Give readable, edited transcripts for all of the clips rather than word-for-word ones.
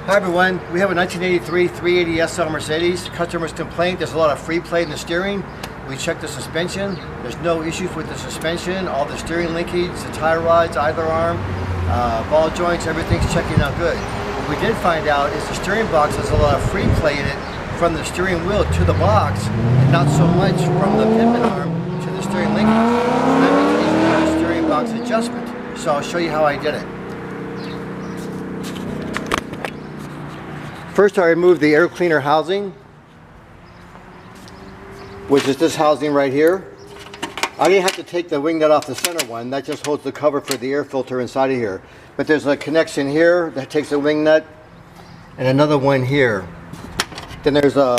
Hi everyone, we have a 1983 380 SL Mercedes. Customer's complaint, there's a lot of free play in the steering. We checked the suspension, there's no issues with the suspension, all the steering linkage, the tie rods, idler arm, ball joints, everything's checking out good. What we did find out is the steering box has a lot of free play in it from the steering wheel to the box, and not so much from the pivot arm to the steering linkage. So that means you need a steering box adjustment. So I'll show you how I did it. First, I removed the air cleaner housing, which is this housing right here. I didn't have to take the wing nut off the center one. That just holds the cover for the air filter inside of here. But there's a connection here that takes a wing nut, and another one here. Then there's a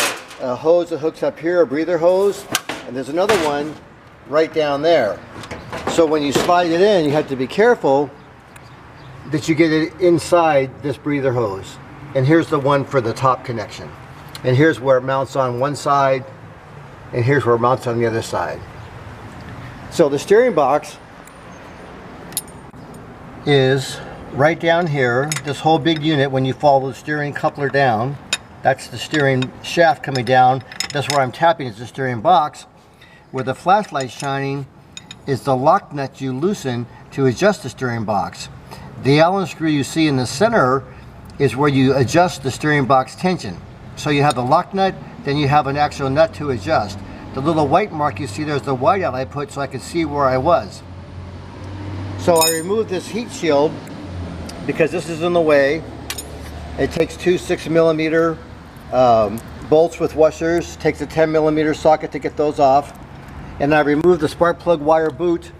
hose that hooks up here, a breather hose, and there's another one right down there. So when you slide it in, you have to be careful that you get it inside this breather hose. And here's the one for the top connection. And here's where it mounts on one side, and here's where it mounts on the other side. So the steering box is right down here. This whole big unit, when you follow the steering coupler down, that's the steering shaft coming down. That's where I'm tapping is the steering box. Where the flashlight's shining is the lock nut you loosen to adjust the steering box. The Allen screw you see in the center is where you adjust the steering box tension. So you have the lock nut, then you have an actual nut to adjust. The little white mark you see, there's the whiteout I put so I could see where I was. So I removed this heat shield because this is in the way. It takes two 6mm bolts with washers, takes a 10mm socket to get those off. And I removed the spark plug wire boot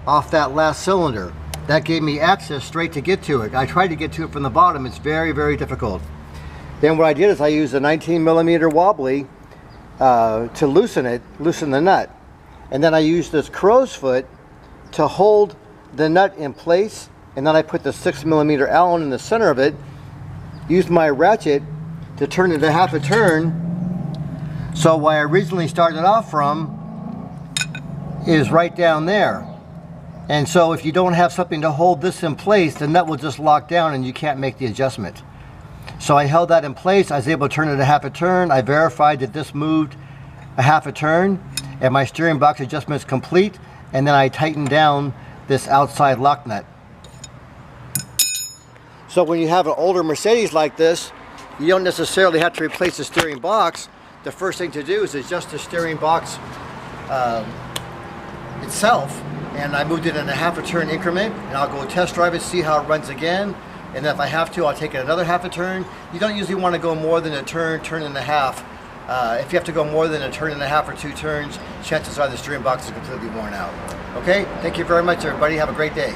off that last cylinder. That gave me access straight to get to it. I tried to get to it from the bottom. It's very, very difficult. Then what I did is I used a 19mm wobbly to loosen the nut. And then I used this crow's foot to hold the nut in place. And then I put the 6mm Allen in the center of it, used my ratchet to turn it a half a turn. So where I originally started off from is right down there. And so if you don't have something to hold this in place, the nut will just lock down and you can't make the adjustment. So I held that in place. I was able to turn it a half a turn. I verified that this moved a half a turn and my steering box adjustment is complete. And then I tightened down this outside lock nut. So when you have an older Mercedes like this, you don't necessarily have to replace the steering box. The first thing to do is adjust the steering box itself. And I moved it in a half a turn increment, and I'll go test drive it, see how it runs again. And then if I have to, I'll take it another half a turn. You don't usually want to go more than a turn and a half. If you have to go more than a turn and a half or 2 turns, chances are the steering box is completely worn out. Okay, thank you very much everybody, have a great day.